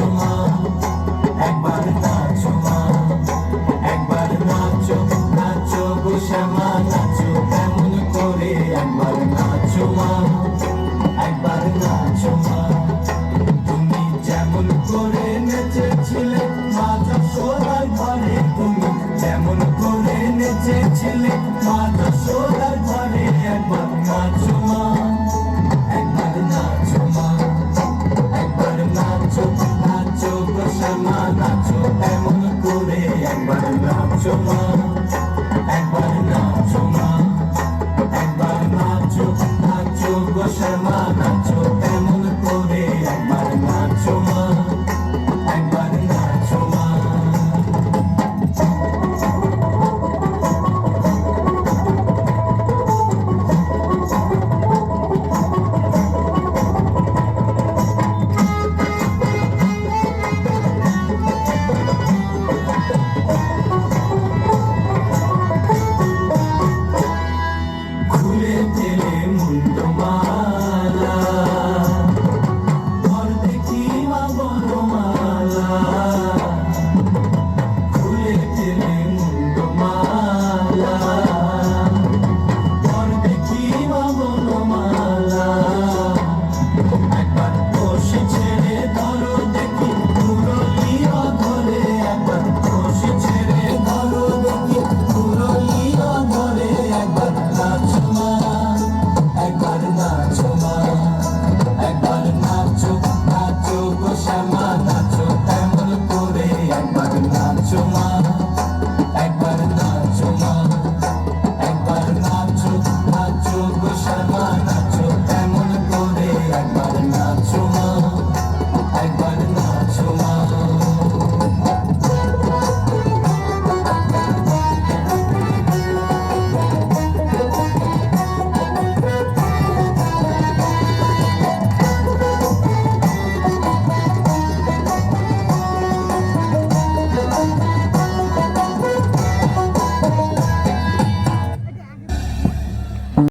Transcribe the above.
নাচো মা, একবার নাচো মা, একবার নাচো নাচো গো শ্যামা নাচো কেমন করে, একবার নাচো মা, একবার নাচো মা। তুমি যেমন করে নেচেছিলে মা যশোদার ঘরে, তুমি যেমন করে নেচেছিলে মা যশোদার